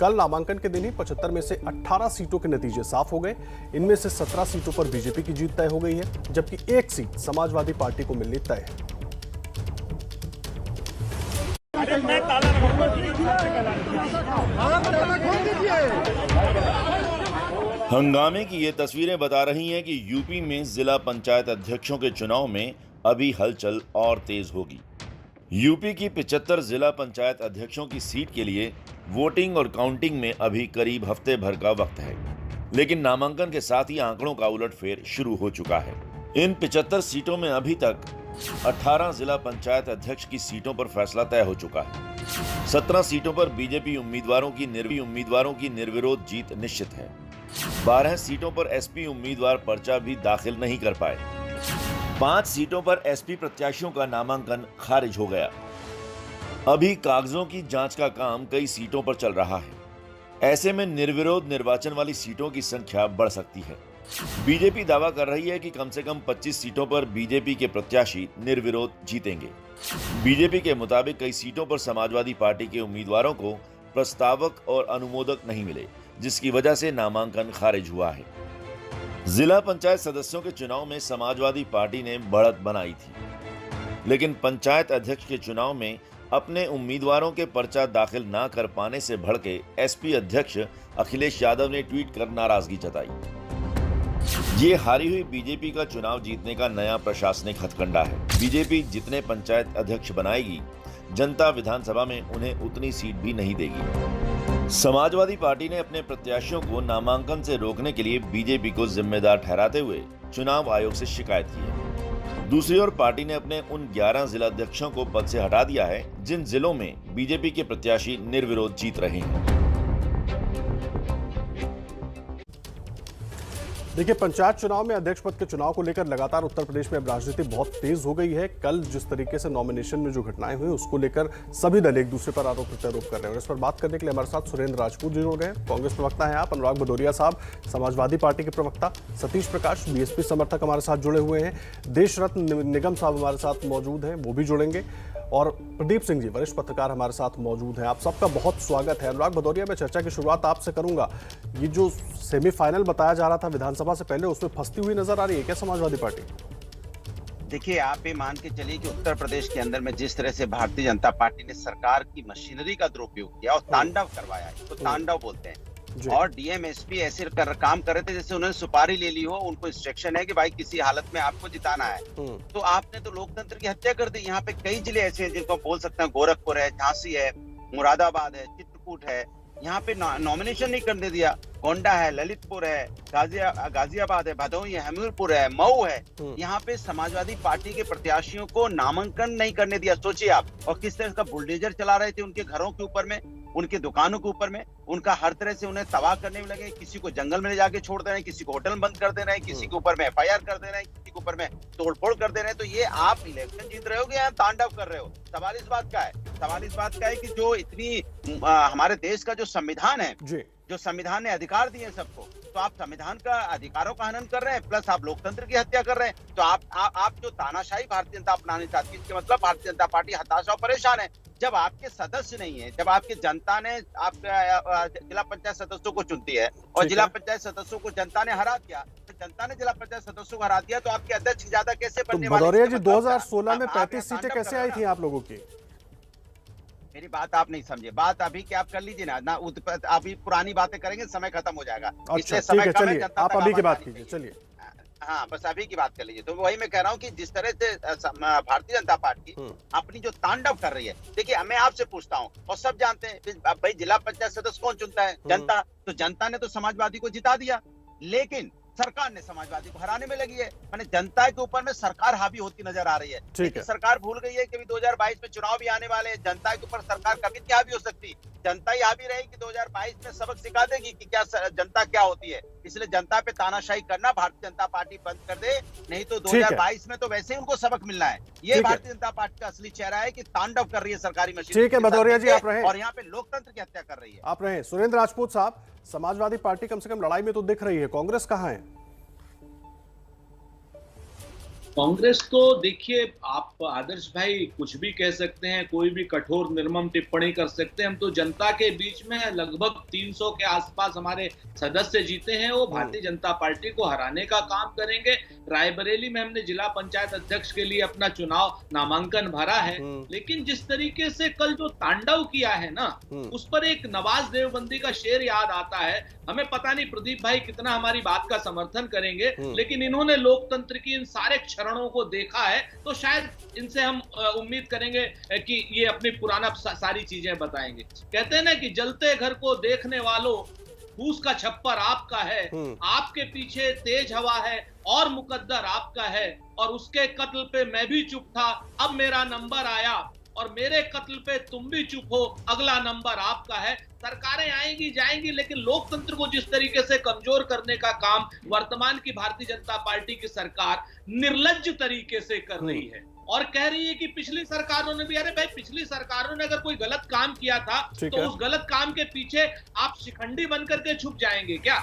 कल नामांकन के दिन ही 75 में से 18 सीटों के नतीजे साफ हो गए। इनमें से 17 सीटों पर बीजेपी की जीत तय हो गई है, जबकि एक सीट समाजवादी पार्टी को मिलनी तय है। हंगामे की ये तस्वीरें बता रही हैं कि यूपी में जिला पंचायत अध्यक्षों के चुनाव में अभी हलचल और तेज होगी। यूपी की 75 जिला पंचायत अध्यक्षों की सीट के लिए वोटिंग और काउंटिंग में अभी करीब हफ्ते भर का वक्त है, लेकिन नामांकन के साथ ही आंकड़ों का उलटफेर शुरू हो चुका है। इन 75 सीटों में अभी तक 18 जिला पंचायत अध्यक्ष की सीटों पर फैसला तय हो चुका है। 17 सीटों पर बीजेपी उम्मीदवारों की निर्विरोध जीत निश्चित है। 12 सीटों पर एसपी उम्मीदवार पर्चा भी दाखिल नहीं कर पाए। 5 सीटों पर एसपी प्रत्याशियों का नामांकन खारिज हो गया। अभी कागजों की जांच का काम कई सीटों पर चल रहा है। ऐसे में निर्विरोध निर्वाचन वाली सीटों की संख्या बढ़ सकती है। बीजेपी दावा कर रही है कि कम से कम 25 सीटों पर बीजेपी के प्रत्याशी निर्विरोध जीतेंगे। बीजेपी के मुताबिक कई सीटों पर समाजवादी पार्टी के उम्मीदवारों को प्रस्तावक और अनुमोदक नहीं मिले, जिसकी वजह से नामांकन खारिज हुआ है। जिला पंचायत सदस्यों के चुनाव में समाजवादी पार्टी ने बढ़त बनाई थी, लेकिन पंचायत अध्यक्ष के चुनाव में अपने उम्मीदवारों के पर्चा दाखिल ना कर पाने से भड़के एसपी अध्यक्ष अखिलेश यादव ने ट्वीट कर नाराजगी जताई। ये हारी हुई बीजेपी का चुनाव जीतने का नया प्रशासनिक हथकंडा है। बीजेपी जितने पंचायत अध्यक्ष बनाएगी, जनता विधानसभा में उन्हें उतनी सीट भी नहीं देगी। समाजवादी पार्टी ने अपने प्रत्याशियों को नामांकन से रोकने के लिए बीजेपी को जिम्मेदार ठहराते हुए चुनाव आयोग से शिकायत की है। दूसरी ओर पार्टी ने अपने उन 11 जिलाध्यक्षों को पद से हटा दिया है जिन जिलों में बीजेपी के प्रत्याशी निर्विरोध जीत रहे हैं। देखिए, पंचायत चुनाव में अध्यक्ष पद के चुनाव को लेकर लगातार उत्तर प्रदेश में अब राजनीति बहुत तेज हो गई है। कल जिस तरीके से नॉमिनेशन में जो घटनाएं हुई, उसको लेकर सभी दल एक दूसरे पर आरोप प्रत्यारोप कर रहे हैं। और इस पर बात करने के लिए हमारे साथ सुरेंद्र राजपूत जी जुड़ गए। कांग्रेस प्रवक्ता हैं आप, अनुराग भदौरिया साहब समाजवादी पार्टी के प्रवक्ता, सतीश प्रकाश बीएसपी समर्थक हमारे साथ जुड़े हुए हैं, देश रत्न निगम साहब हमारे साथ मौजूद हैं, वो भी जुड़ेंगे, और प्रदीप सिंह जी वरिष्ठ पत्रकार हमारे साथ मौजूद हैं। आप सबका बहुत स्वागत है। अनुराग भदौरिया, मैं चर्चा की शुरुआत आपसे करूंगा। ये जो सेमीफाइनल बताया जा रहा था विधानसभा से पहले, उसमें फंसती हुई नजर आ रही है क्या समाजवादी पार्टी? देखिए, आप ये मान के चलिए कि उत्तर प्रदेश के अंदर में जिस तरह से भारतीय जनता पार्टी ने सरकार की मशीनरी का दुरुपयोग किया और तांडव करवाया, इसको तांडव बोलते हैं, और डीएम एसपी ऐसे काम कर रहे थे जैसे उन्होंने सुपारी ले ली हो। उनको इंस्ट्रक्शन है कि भाई किसी हालत में आपको जिताना है। तो आपने तो लोकतंत्र की हत्या कर दी। यहाँ पे कई जिले ऐसे हैं जिनको बोल सकते हैं, गोरखपुर है, झांसी है, मुरादाबाद है, चित्रकूट है, यहाँ पे नॉमिनेशन नहीं करने दिया। गोंडा है, ललितपुर है, गाजियाबाद है, भदोही है, हमीरपुर है, मऊ है। यहाँ पे समाजवादी पार्टी के प्रत्याशियों को नामांकन नहीं करने दिया। सोचिए आप, और किस तरह का बुलडोजर चला रहे थे उनके घरों के ऊपर में, उनके दुकानों के ऊपर में, उनका हर तरह से उन्हें तबाह करने में लगे। किसी को जंगल में ले जाके छोड़ दे रहे हैं, किसी को होटल बंद कर दे रहे हैं, किसी के ऊपर में एफआईआर कर दे रहे हैं, किसी के ऊपर में तोड़फोड़ कर दे रहे हैं। तो ये आप इलेक्शन जीत रहे हो कि यहाँ तांडव कर रहे हो? सवाल इस बात का है। सवाल इस बात का है कि जो इतनी हमारे देश का जो संविधान है, जो संविधान ने अधिकार दिए सबको, तो आप संविधान का अधिकारों का हनन कर रहे हैं, प्लस आप लोकतंत्र की हत्या कर रहे हैं। तो आप जो तानाशाही भारतीय जनता अपनाने चाहती है, इसके मतलब भारतीय जनता पार्टी हताश और परेशान है। जब आपके सदस्य नहीं है, जब आपकी जनता ने जिला पंचायत सदस्यों को चुनती है और जिला पंचायत सदस्यों को जनता ने हरा दिया, तो जनता ने जिला पंचायत सदस्यों को हरा दिया, तो आपके अध्यक्ष ज्यादा कैसे बनने वाले? भदौरिया जी, 2016 में 35 सीटें कैसे आई थी आप लोगों की? मेरी बात आप नहीं समझे। बात अभी क्या आप कर लीजिए ना अभी पुरानी बातें करेंगे, समय खत्म हो जाएगा। अच्छा, ठीक है, चलिए आप अभी की बात कीजिए। चलिए, हाँ, बस अभी की बात कर लीजिए। तो वही मैं कह रहा हूँ कि जिस तरह से भारतीय जनता पार्टी अपनी जो तांडव कर रही है, देखिए मैं आपसे पूछता हूँ, और सब जानते हैं भाई, जिला पंचायत सदस्य कौन चुनता है? जनता। तो जनता ने तो समाजवादी को जिता दिया, लेकिन सरकार ने समाजवादी को हराने में लगी है। मैंने जनता के ऊपर में सरकार हावी होती नजर आ रही है। ठीक है। सरकार भूल गई है कि 2022 में चुनाव भी आने वाले हैं। जनता के ऊपर सरकार कभी क्या हावी हो सकती? जनता ही हावी रहेगी कि 2022 में सबक सिखा देगी कि क्या जनता क्या होती है। इसलिए जनता पे तानाशाही करना भारतीय जनता पार्टी बंद कर दे, नहीं तो 2022 में तो वैसे ही उनको सबक मिलना है। ये भारतीय जनता पार्टी का असली चेहरा है कि तांडव कर रही है सरकारी मशीन। ठीक है भदौरिया जी, आप रहे, और यहाँ पे लोकतंत्र की हत्या कर रही है। आप रहे। सुरेंद्र राजपूत साहब, समाजवादी पार्टी कम से कम लड़ाई में तो दिख रही है, कांग्रेस कहाँ है? कांग्रेस तो देखिए, आप आदर्श भाई कुछ भी कह सकते हैं, कोई भी कठोर निर्मम टिप्पणी कर सकते हैं। हम तो जनता के बीच में लगभग 300 के आसपास हमारे सदस्य जीते हैं। वो भारतीय जनता पार्टी को हराने का काम करेंगे। रायबरेली में हमने जिला पंचायत अध्यक्ष के लिए अपना चुनाव नामांकन भरा है, लेकिन जिस तरीके से कल जो तांडव किया है ना, उस पर एक नवाज देवबंदी का शेर याद आता है। हमें पता नहीं प्रदीप भाई कितना हमारी बात का समर्थन करेंगे, लेकिन इन्होंने लोकतंत्र की इन सारे क्षरणों को देखा है, तो शायद इनसे हम उम्मीद करेंगे कि ये अपनी पुराना सारी चीजें बताएंगे। कहते हैं ना कि जलते घर को देखने वालों, फूस का छप्पर आपका है, आपके पीछे तेज हवा है और मुकद्दर आपका है, और उसके कत्ल पे मैं भी चुप था, अब मेरा नंबर आया, और मेरे कत्ल पे तुम भी चुप हो, अगला नंबर आपका है। सरकारें आएंगी जाएंगी, लेकिन लोकतंत्र को जिस तरीके से कमजोर करने का काम वर्तमान की भारतीय जनता पार्टी की सरकार निर्लज्ज तरीके से कर रही है, और कह रही है कि पिछली सरकारों ने भी, अरे भाई पिछली सरकारों ने अगर कोई गलत काम किया था तो उस गलत काम के पीछे आप शिखंडी बनकर के छुप जाएंगे क्या?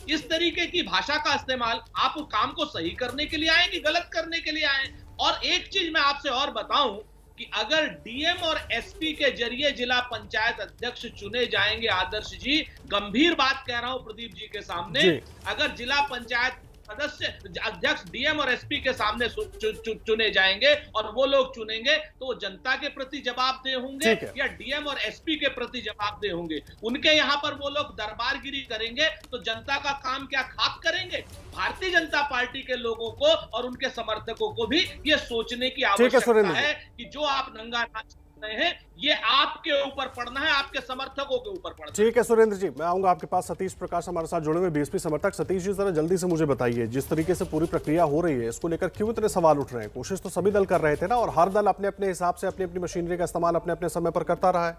इस तरीके की भाषा का इस्तेमाल, आप उस काम को सही करने के लिए आए कि गलत करने के लिए आए? और एक चीज मैं आपसे और बताऊं कि अगर डीएम और एसपी के जरिए जिला पंचायत अध्यक्ष चुने जाएंगे, आदर्श जी, गंभीर बात कह रहा हूं प्रदीप जी के सामने, अगर जिला पंचायत सदस्य अध्यक्ष डीएम और एसपी के सामने चुने जाएंगे और वो लोग चुनेंगे, तो वो जनता के प्रति जवाबदेह होंगे या डीएम और एसपी के प्रति जवाबदेह होंगे? उनके यहाँ पर वो लोग दरबारगिरी करेंगे तो जनता का काम क्या खाक करेंगे? भारतीय जनता पार्टी के लोगों को और उनके समर्थकों को भी ये सोचने की आवश्यकता है कि जो आप नंगा नाच हैं, ये आपके ऊपर पड़ना है, आपके समर्थकों के ऊपर पड़ना है। ठीक है सुरेंद्र जी, मैं आऊंगा आपके पास। सतीश प्रकाश हमारे साथ जुड़े हुए बीएसपी समर्थक। सतीश जी, जरा जल्दी से मुझे बताइए, जिस तरीके से पूरी प्रक्रिया हो रही है, इसको लेकर क्यों इतने सवाल उठ रहे हैं? कोशिश तो सभी दल कर रहे थे ना, और हर दल अपने अपने हिसाब से अपनी अपनी मशीनरी का इस्तेमाल अपने अपने समय पर करता रहा है।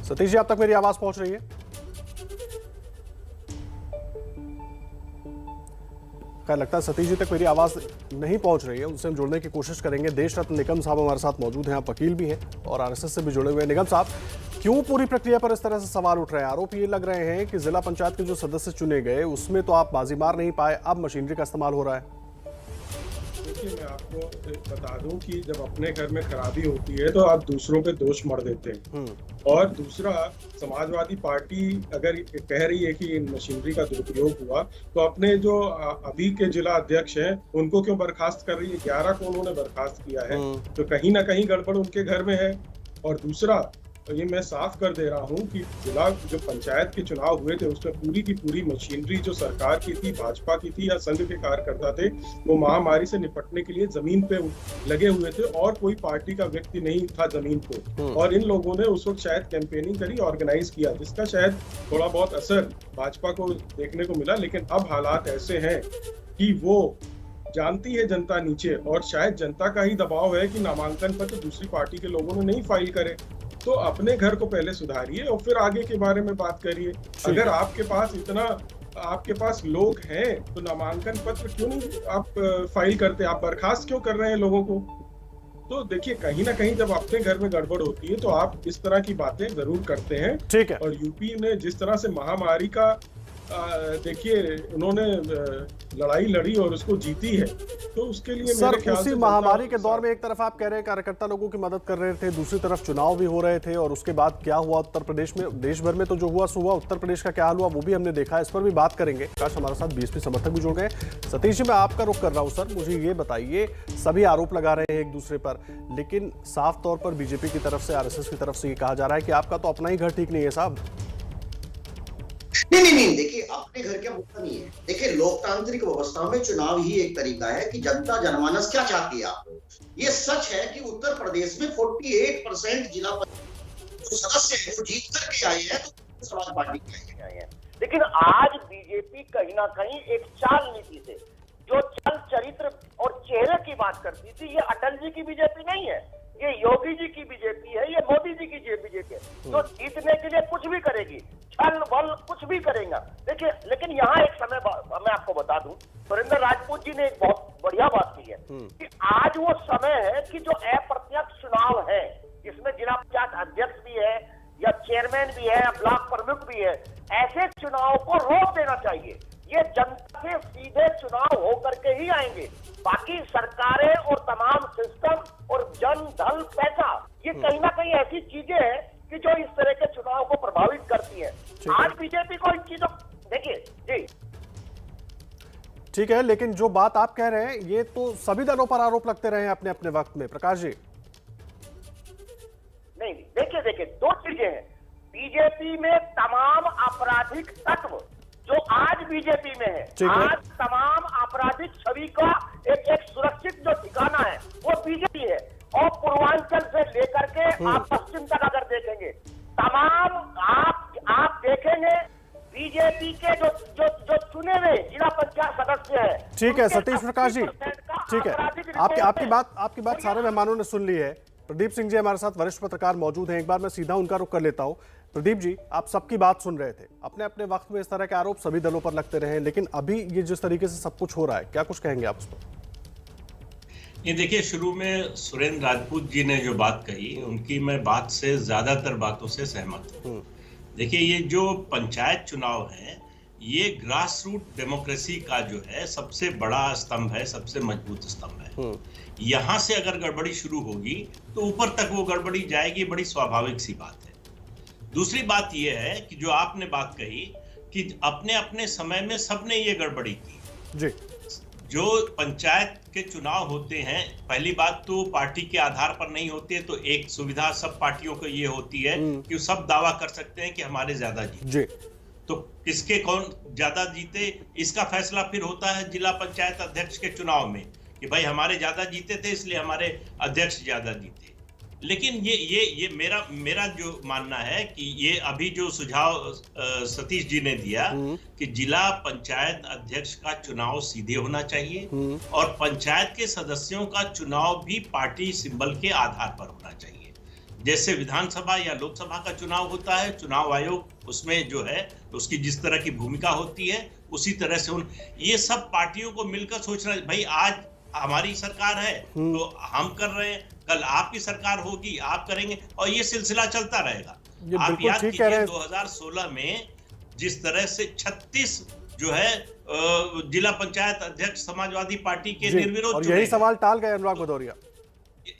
सतीश जी, आप तक मेरी आवाज पहुंच रही है? क्या लगता है सतीश जी तक मेरी आवाज नहीं पहुंच रही है, उनसे हम जुड़ने की कोशिश करेंगे। देश रत्न निगम साहब हमारे साथ मौजूद हैं, आप वकील भी हैं और आरएसएस से भी जुड़े हुए हैं। निगम साहब, क्यों पूरी प्रक्रिया पर इस तरह से सवाल उठ रहे हैं? आरोप ये लग रहे हैं कि जिला पंचायत के जो सदस्य चुने गए उसमें तो आप बाजी मार नहीं पाए, अब मशीनरी का इस्तेमाल हो रहा है। देखिए, मैं आपको बता दूं कि जब अपने घर में खराबी होती है तो आप दूसरों पे दोष मढ़ देते हैं, और दूसरा, समाजवादी पार्टी अगर कह रही है कि इन मशीनरी का दुरुपयोग हुआ, तो अपने जो अभी के जिला अध्यक्ष हैं उनको क्यों बर्खास्त कर रही है? 11 को उन्होंने बर्खास्त किया है, तो कहीं ना कहीं गड़बड़ उनके घर में है। और दूसरा, तो ये मैं साफ कर दे रहा हूँ कि जिला जो पंचायत के चुनाव हुए थे उसमें पूरी की पूरी मशीनरी जो सरकार की थी, भाजपा की थी या संघ के कार्यकर्ता थे, वो महामारी से निपटने के लिए जमीन पे लगे हुए थे, और कोई पार्टी का व्यक्ति नहीं था जमीन पे। और इन लोगों ने उस वक्त शायद कैंपेनिंग करी, ऑर्गेनाइज किया, जिसका शायद थोड़ा बहुत असर भाजपा को देखने को मिला। लेकिन अब हालात ऐसे हैं कि वो जानती है जनता नीचे, और शायद जनता का ही दबाव है कि नामांकन पत्र दूसरी पार्टी के लोगों ने नहीं फाइल करे। तो अपने घर को पहले सुधारिए और फिर आगे के बारे में बात करिए। अगर आपके पास लोग हैं तो नामांकन पत्र क्यों नहीं आप फाइल करते? आप बर्खास्त क्यों कर रहे हैं लोगों को? तो देखिए, कहीं ना कहीं जब अपने घर में गड़बड़ होती है तो आप इस तरह की बातें जरूर करते हैं। ठीक है। और यूपी ने जिस तरह से महामारी का देखिए उन्होंने लड़ाई लड़ी और उसको जीती है, तो उसके लिए सर उसी महामारी के दौर में एक तरफ आप कह रहे हैं कार्यकर्ता लोगों की मदद कर रहे थे, दूसरी तरफ चुनाव भी हो रहे थे, और उसके बाद क्या हुआ उत्तर प्रदेश में, देश भर में तो जो हुआ सो हुआ, उत्तर प्रदेश का क्या हाल हुआ वो भी हमने देखा है। इस पर भी बात करेंगे। काश हमारे साथ बीएसपी समर्थक भी जुड़ गए। सतीश जी, मैं आपका रुख कर रहा हूं। सर मुझे ये बताइए, सभी आरोप लगा रहे हैं एक दूसरे पर, लेकिन साफ तौर पर बीजेपी की तरफ से, आरएसएस की तरफ से ये कहा जा रहा है कि आपका तो अपना ही घर ठीक नहीं है साहब। नहीं, देखिए, अपने घर क्या मुद्दा नहीं है। देखिए, लोकतांत्रिक व्यवस्था में चुनाव ही एक तरीका है कि जनता जनमानस क्या चाहती है आपको। ये सच है कि उत्तर प्रदेश में 48% जिला जो सदस्य हैं वो जीत करके आए हैं, तो समाज पार्टी के आए हैं। लेकिन आज बीजेपी कहीं ना कहीं एक चाल नीति से, जो चल चरित्र और चेहरे की बात करती थी, ये अटल जी की बीजेपी नहीं है, ये योगी जी की बीजेपी है, ये मोदी जी की बीजेपी है, जो जीतने के लिए कुछ भी करेगी, छल बल कुछ भी करेगा। देखिए, लेकिन यहाँ एक समय मैं आपको बता दूं, सुरेंद्र राजपूत जी ने एक बहुत बढ़िया बात की है कि आज वो समय है कि जो अप्रत्यक्ष चुनाव है, इसमें जिला पंचायत अध्यक्ष भी है या चेयरमैन भी है या ब्लॉक प्रमुख भी है, ऐसे चुनाव को रोक देना चाहिए। ये जनता से सीधे चुनाव होकर के ही आएंगे। बाकी सरकारें और तमाम सिस्टम और जन धन पैसा, ये कहीं ना कहीं ऐसी चीजें हैं कि जो इस तरह के चुनाव को प्रभावित करती है। आज बीजेपी को इन चीजों, देखिए जी ठीक है, लेकिन जो बात आप कह रहे हैं ये तो सभी दलों पर आरोप लगते रहे हैं अपने अपने वक्त में, प्रकाश जी। नहीं, देखिए दो चीजें हैं। बीजेपी में तमाम आपराधिक तत्व जो आज बीजेपी में है, आज तमाम आपराधिक छवि का एक सुरक्षित जो ठिकाना है वो बीजेपी है। और पूर्वांचल से लेकर के आप पश्चिम तक अगर देखेंगे, तमाम आप देखेंगे बीजेपी के जो चुने हुए जिला पंचायत सदस्य है। ठीक है सतीश प्रकाश जी, ठीक है, आपकी बात सारे मेहमानों ने सुन ली है। प्रदीप सिंह जी हमारे साथ वरिष्ठ पत्रकार मौजूद हैं, एक बार मैं सीधा उनका रुख कर लेता हूं। प्रदीप जी, आप सबकी बात सुन रहे थे, अपने अपने वक्त में इस तरह के आरोप सभी दलों पर लगते रहे, लेकिन अभी ये जिस तरीके से सब कुछ हो रहा है, क्या कुछ कहेंगे आप उस पर? ये देखिए, शुरू में सुरेंद्र राजपूत जी ने जो बात कही, उनकी मैं बात से ज्यादातर बातों से सहमत हूँ। देखिए, ये जो पंचायत चुनाव है, ये ग्रास रूट डेमोक्रेसी का जो है सबसे बड़ा स्तंभ है, सबसे मजबूत स्तंभ है। यहाँ से अगर गड़बड़ी शुरू होगी तो ऊपर तक वो गड़बड़ी जाएगी, बड़ी स्वाभाविक सी बात है। दूसरी बात ये है कि जो आपने बात कही कि अपने अपने समय में सबने ये गड़बड़ी की जी। जो पंचायत के चुनाव होते हैं, पहली बात तो पार्टी के आधार पर नहीं होते, तो एक सुविधा सब पार्टियों को ये होती है कि सब दावा कर सकते हैं कि हमारे ज्यादा जीते। तो किसके कौन ज्यादा जीते, इसका फैसला फिर होता है जिला पंचायत अध्यक्ष के चुनाव में कि भाई हमारे ज्यादा जीते थे इसलिए हमारे अध्यक्ष ज्यादा जीते। लेकिन ये मेरा जो मानना है कि ये अभी जो सुझाव सतीश जी ने दिया कि जिला पंचायत अध्यक्ष का चुनाव सीधे होना चाहिए और पंचायत के सदस्यों का चुनाव भी पार्टी सिंबल के आधार पर होना चाहिए। जैसे विधानसभा या लोकसभा का चुनाव होता है, चुनाव आयोग उसमें जो है उसकी जिस तरह की भूमिका होती है, उसी तरह से ये सब पार्टियों को मिलकर सोचना, भाई आज हमारी सरकार है तो हम कर रहे हैं, कल आपकी सरकार होगी आप करेंगे, और ये सिलसिला चलता रहेगा। आप याद कीजिए 2016 में जिस तरह से 36 जो है जिला पंचायत अध्यक्ष समाजवादी पार्टी के निर्विरोध, और यही सवाल टाल गए अनुराग भदौरिया।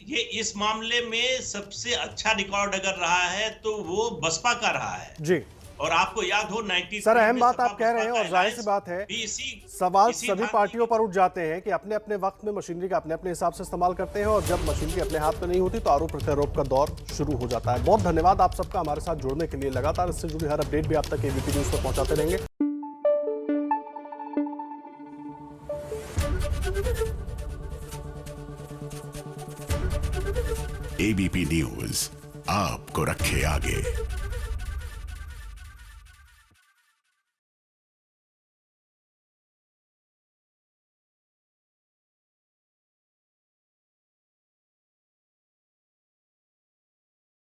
ये इस मामले में सबसे अच्छा रिकॉर्ड अगर रहा है तो वो बसपा का रहा है जी। और आपको याद हो 90 सर, अहम बात आप कह रहे हैं और जाहिर सी बात है सवाल सभी पार्टियों पर उठ जाते हैं कि अपने अपने वक्त में मशीनरी का अपने अपने हिसाब से इस्तेमाल करते हैं, और जब मशीनरी अपने हाथ में नहीं होती तो आरोप प्रत्यारोप का दौर शुरू हो जाता है। बहुत धन्यवाद आप सबका हमारे साथ जुड़ने के लिए। लगातार इससे जुड़ी हर अपडेट भी आप तक एबीपी न्यूज पर पहुंचाते रहेंगे। एबीपी न्यूज आपको रखे आगे।